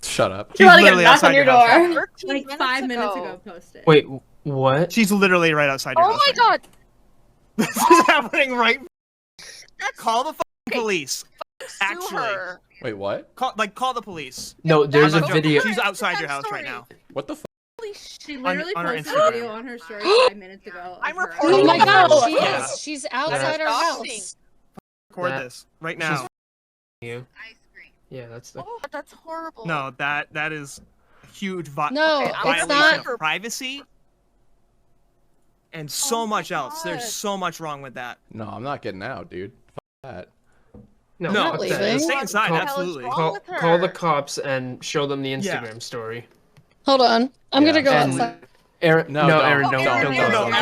Shut up. She's literally outside your door. Like 5 minutes ago posted. Wait, what? She's literally right outside your house. Oh my god! This is happening right. That's Call the police. Actually. her. Wait, what? Call the police. No, there's a I'm not joking. video. She's outside your That house right story. now. What the f? Holy shit. She literally on her posted a Instagram. video on her story 5 minutes ago. I'm of her reporting Oh my it. god, she Yeah. is. She's outside our doxing. house. Record That- this right now. You. Yeah, that's the. Oh, that's horrible. No, that is a huge No, it's violation not. of privacy and so Oh my much else. There's God. so much wrong with that. No, I'm not getting out, dude. F that. No, not leaving. stay inside. Call- Absolutely. wrong Call, with her? call the cops and show them the Yeah. Instagram story. Hold on. I'm Yeah. gonna go And- outside. Aaron, No, no, don't. Aaron, No, don't, Aaron, don't, Aaron, don't,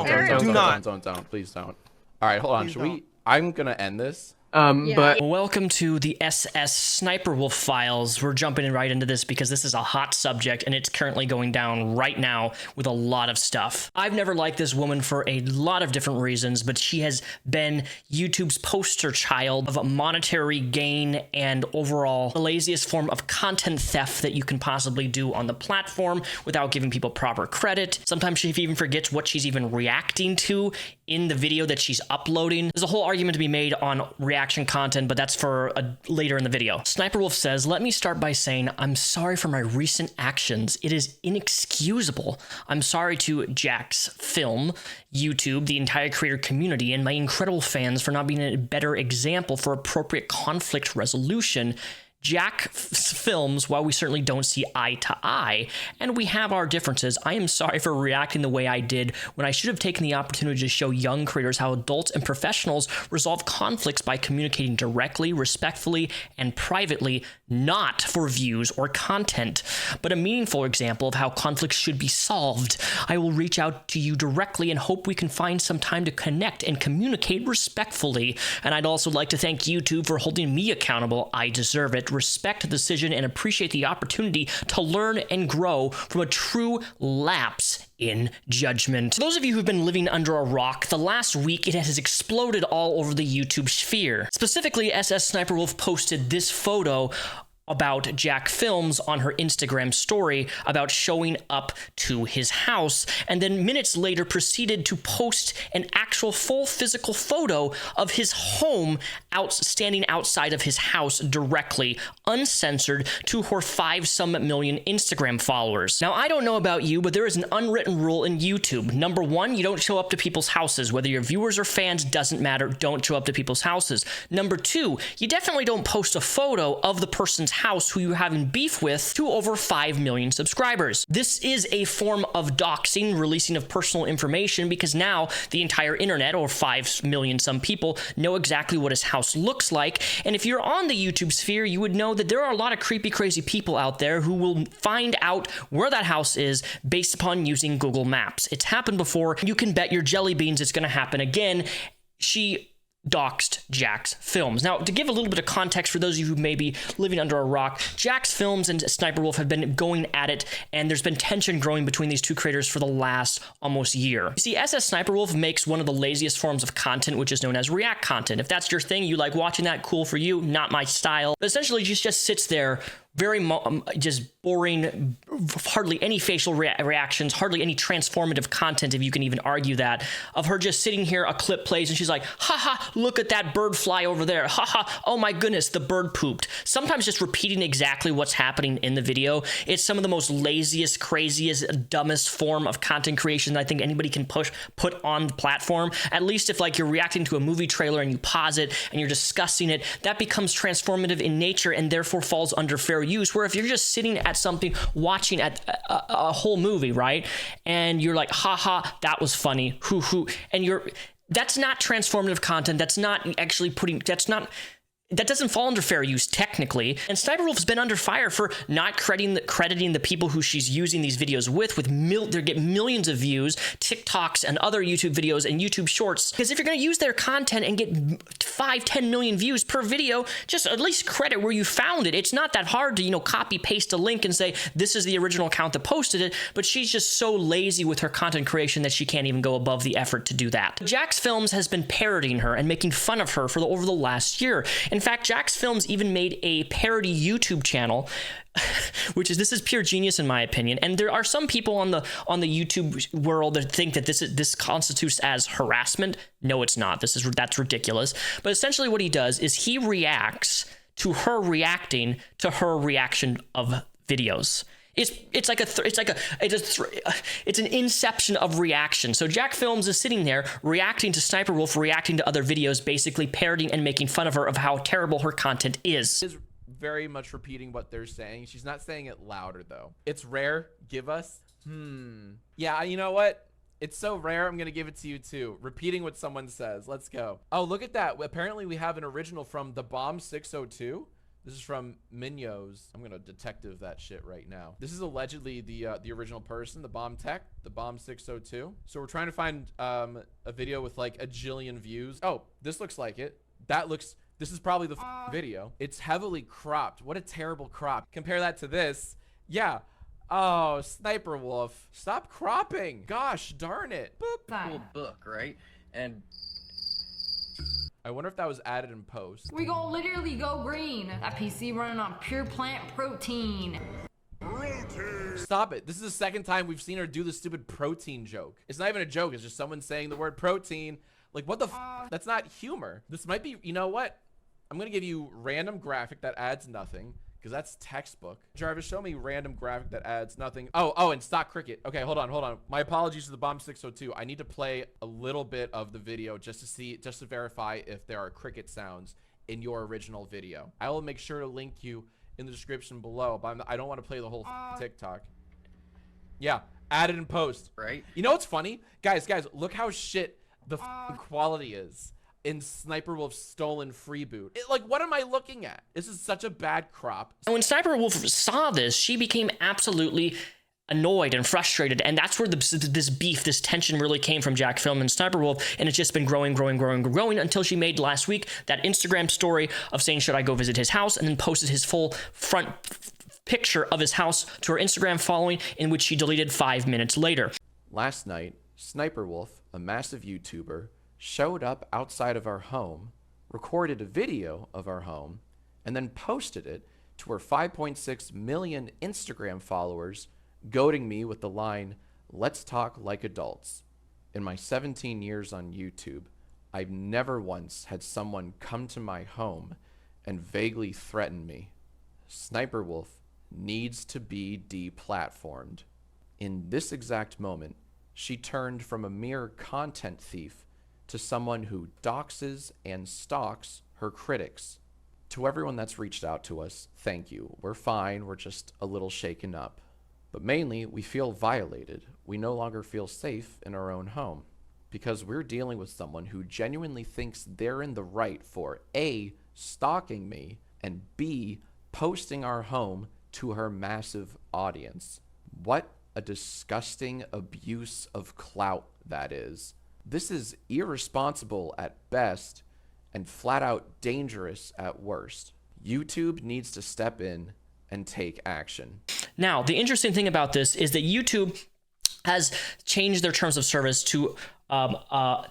Aaron, don't. Do not. Don't. Please don't. All right, hold on. Please Should we? I'm gonna end this. Yeah. But Welcome to the SSSniperWolf files. We're jumping in right into this because this is a hot subject and it's currently going down right now with a lot of stuff. I've never liked this woman for a lot of different reasons, but she has been YouTube's poster child of monetary gain and overall the laziest form of content theft that you can possibly do on the platform without giving people proper credit. Sometimes she even forgets what she's even reacting to in the video that she's uploading. There's a whole argument to be made on reaction content, but that's for later in the video. SniperWolf says, let me start by saying I'm sorry for my recent actions. It is inexcusable. I'm sorry to Jackfilms, YouTube, the entire creator community, and my incredible fans for not being a better example for appropriate conflict resolution. Jackfilms, while we certainly don't see eye to eye, and we have our differences, I am sorry for reacting the way I did when I should have taken the opportunity to show young creators how adults and professionals resolve conflicts by communicating directly, respectfully, and privately, not for views or content, but a meaningful example of how conflicts should be solved. I will reach out to you directly and hope we can find some time to connect and communicate respectfully. And I'd also like to thank YouTube for holding me accountable. I deserve it. Respect the decision and appreciate the opportunity to learn and grow from a true lapse in judgment. For those of you who've been living under a rock, the last week it has exploded all over the YouTube sphere. Specifically, SSSniperWolf posted this photo about Jackfilms on her Instagram story about showing up to his house, and then minutes later proceeded to post an actual full physical photo of his home standing outside of his house directly, uncensored, to her 5-some million Instagram followers. Now, I don't know about you, but there is an unwritten rule in YouTube. Number one, you don't show up to people's houses. Whether you're viewers or fans, doesn't matter. Don't show up to people's houses. Number two, you definitely don't post a photo of the person's house who you're having beef with to over 5 million subscribers. This is a form of doxing, releasing of personal information, because now the entire internet, or 5 million some people, know exactly what his house looks like. And if you're on the YouTube sphere, you would know that there are a lot of creepy, crazy people out there who will find out where that house is based upon using Google Maps. It's happened before. You can bet your jelly beans it's going to happen again. She doxed Jackfilms. Now, to give a little bit of context for those of you who may be living under a rock, Jackfilms and SniperWolf have been going at it, and there's been tension growing between these two creators for the last almost year. You see, SSSniperWolf makes one of the laziest forms of content, which is known as react content. If that's your thing, you like watching that, cool for you, not my style. But essentially, just sits there, very just boring, hardly any facial reactions, hardly any transformative content, if you can even argue that, of her just sitting here, a clip plays, and she's like, haha, look at that bird fly over there, haha, oh my goodness, the bird pooped. Sometimes just repeating exactly what's happening in the video. It's some of the most laziest, craziest, dumbest form of content creation that I think anybody can put on the platform. At least if like you're reacting to a movie trailer and you pause it and you're discussing it, that becomes transformative in nature and therefore falls under fair use. Where if you're just sitting at something, watching at a whole movie, right, and you're like, haha, that was funny, hoo hoo, and that's not transformative content. That's not actually that doesn't fall under fair use technically. And SniperWolf's been under fire for not crediting the people who she's using these videos with they get millions of views, TikToks and other YouTube videos and YouTube shorts. Because if you're going to use their content and get 5-10 million views per video, just at least credit where you found it. It's not that hard to, copy paste a link and say, this is the original account that posted it, but she's just so lazy with her content creation that she can't even go above the effort to do that. Jackfilms has been parodying her and making fun of her for over the last year. In In fact, Jackfilms even made a parody YouTube channel, this is pure genius in my opinion. And there are some people on the YouTube world that think that this constitutes as harassment. No, it's not. That's ridiculous. But essentially what he does is he reacts to her reacting to her reaction of videos. It's an inception of reaction. So Jackfilms is sitting there reacting to SSSniperWolf, reacting to other videos, basically parodying and making fun of her of how terrible her content is. Is very much repeating what they're saying. She's not saying it louder though. It's rare. Give us. Yeah, you know what? It's so rare. I'm gonna give it to you too. Repeating what someone says. Let's go. Oh, look at that. Apparently we have an original from the Bomb 602. This is from Minyos. I'm gonna detective that shit right now. This is allegedly the original person, the Bomb Tech, the Bomb 602. So we're trying to find a video with like a jillion views. Oh, this looks like it. This is probably the video. It's heavily cropped. What a terrible crop. Compare that to this. Yeah. Oh, SSSniperWolf. Stop cropping. Gosh darn it. Boop. Cool book, right? And I wonder if that was added in post. We gonna literally go green. That PC running on pure plant protein. Stop it. This is the second time we've seen her do the stupid protein joke. It's not even a joke. It's just someone saying the word protein. Like, what the f? That's not humor. This might be, you know what? I'm going to give you random graphic that adds nothing, because that's textbook. Jarvis, show me random graphic that adds nothing. Oh, and stock cricket. Okay, hold on. My apologies to the Bomb 602. I need to play a little bit of the video just to verify if there are cricket sounds in your original video. I will make sure to link you in the description below, but I don't want to play the whole TikTok. Yeah, added in post. right? You know what's funny? Guys, look how shit the quality is in SSSniperWolf's stolen freeboot. Like, what am I looking at? This is such a bad crop. When SSSniperWolf saw this, she became absolutely annoyed and frustrated, and that's where this beef, this tension really came from Jackfilms and SSSniperWolf, and it's just been growing until she made last week that Instagram story of saying, should I go visit his house, and then posted his full front picture of his house to her Instagram following, in which she deleted 5 minutes later. Last night, SSSniperWolf, a massive YouTuber, showed up outside of our home, recorded a video of our home, and then posted it to her 5.6 million Instagram followers, goading me with the line, "Let's talk like adults." In my 17 years on YouTube, I've never once had someone come to my home and vaguely threaten me. SSSniperWolf needs to be deplatformed. In this exact moment, she turned from a mere content thief to someone who doxes and stalks her critics. To everyone that's reached out to us, thank you. We're fine, we're just a little shaken up. But mainly, we feel violated. We no longer feel safe in our own home, because we're dealing with someone who genuinely thinks they're in the right for A, stalking me, and B, posting our home to her massive audience. What a disgusting abuse of clout that is. This is irresponsible at best and flat out dangerous at worst. YouTube needs to step in and take action. Now, the interesting thing about this is that YouTube has changed their terms of service to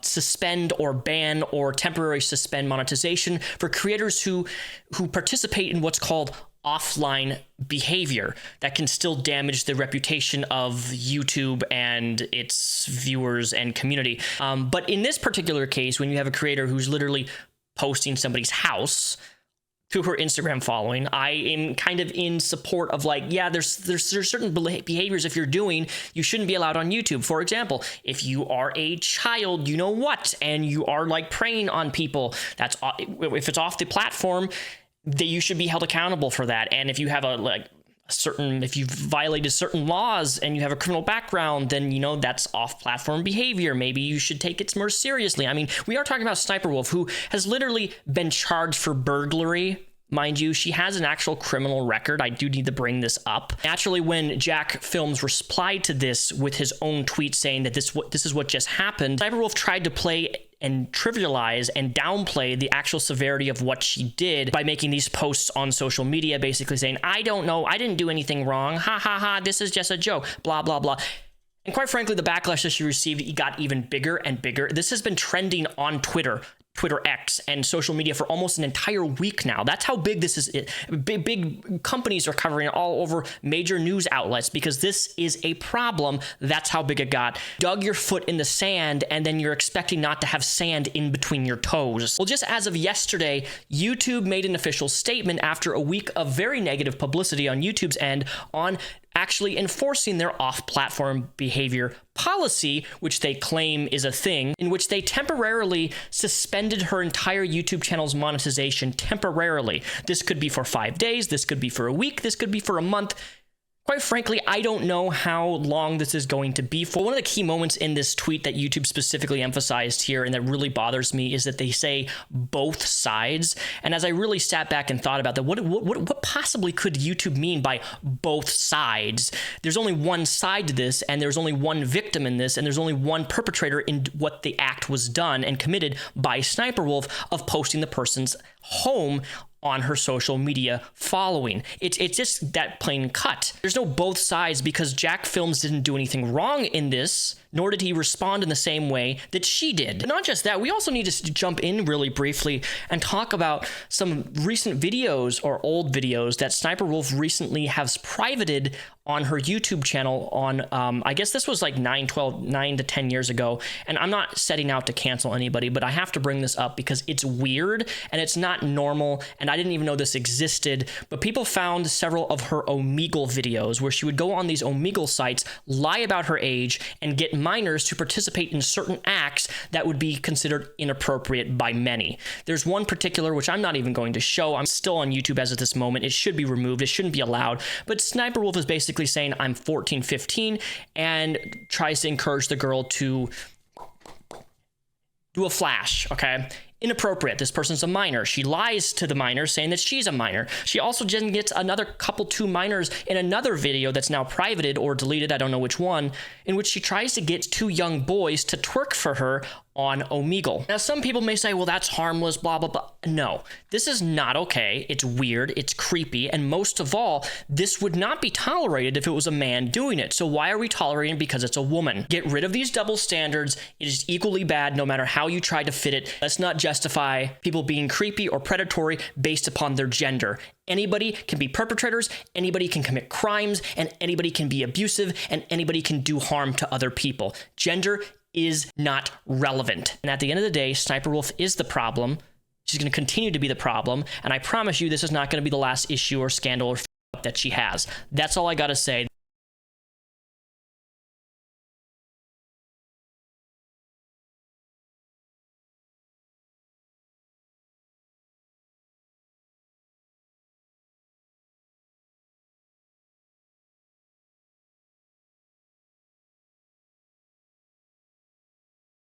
suspend or ban or temporarily suspend monetization for creators who participate in what's called offline behavior that can still damage the reputation of YouTube and its viewers and community. But in this particular case, when you have a creator who's literally posting somebody's house to her Instagram following, I am kind of in support of, like, yeah, there's certain behaviors if you're doing, you shouldn't be allowed on YouTube. For example, if you are a child, you know what, and you are like preying on people, that's, if it's off the platform, that you should be held accountable for that. And if you have if you've violated certain laws and you have a criminal background, then, you know, that's off-platform behavior. Maybe you should take it more seriously. I mean, we are talking about SSSniperWolf, who has literally been charged for burglary. Mind you, she has an actual criminal record. I do need to bring this up. Naturally, when Jackfilms replied to this with his own tweet saying that this is what just happened, SSSniperWolf tried to play and trivialize and downplay the actual severity of what she did by making these posts on social media, basically saying, I don't know, I didn't do anything wrong, ha ha ha, this is just a joke, blah blah blah. And quite frankly, the backlash that she received got even bigger and bigger. This has been trending on Twitter Twitter X and social media for almost an entire week now. That's how big this is. Big companies are covering it all over major news outlets because this is a problem. That's how big it got. Dug your foot in the sand and then you're expecting not to have sand in between your toes. Well, just as of yesterday, YouTube made an official statement after a week of very negative publicity on YouTube's end on actually enforcing their off-platform behavior policy, which they claim is a thing, in which they temporarily suspended her entire YouTube channel's monetization temporarily. This could be for 5 days, this could be for a week, this could be for a month. Quite frankly, I don't know how long this is going to be for. One of the key moments in this tweet that YouTube specifically emphasized here and that really bothers me is that they say both sides. And as I really sat back and thought about that, what possibly could YouTube mean by both sides? There's only one side to this, and there's only one victim in this, and there's only one perpetrator in what the act was done and committed by SniperWolf of posting the person's home on her social media following. It's just that plain cut. There's no both sides because Jackfilms didn't do anything wrong in this, nor did he respond in the same way that she did. But not just that, we also need to jump in really briefly and talk about some recent videos or old videos that SniperWolf recently has privated on her YouTube channel on, I guess this was like 9 to 10 years ago. And I'm not setting out to cancel anybody, but I have to bring this up because it's weird and it's not normal. And I didn't even know this existed, but people found several of her Omegle videos where she would go on these Omegle sites, lie about her age, and get minors to participate in certain acts that would be considered inappropriate by many. There's one particular, which I'm not even going to show. I'm still on YouTube as of this moment. It should be removed. It shouldn't be allowed. But SniperWolf is basically saying I'm 14, 15 and tries to encourage the girl to do a flash, okay? Inappropriate. This person's a minor. She lies to the minor saying that she's a minor. She also then gets another two minors in another video that's now privated or deleted, I don't know which one, in which she tries to get 2 young boys to twerk for her on Omegle. Now, some people may say, well, that's harmless, blah, blah, blah. No, this is not okay. It's weird. It's creepy. And most of all, this would not be tolerated if it was a man doing it. So why are we tolerating it because it's a woman? Get rid of these double standards. It is equally bad no matter how you try to fit it. Let's not justify people being creepy or predatory based upon their gender. Anybody can be perpetrators, anybody can commit crimes, and anybody can be abusive, and anybody can do harm to other people. Gender is not relevant. And at the end of the day, SniperWolf is the problem. She's going to continue to be the problem. And I promise you, this is not going to be the last issue or scandal or that she has. That's all I got to say.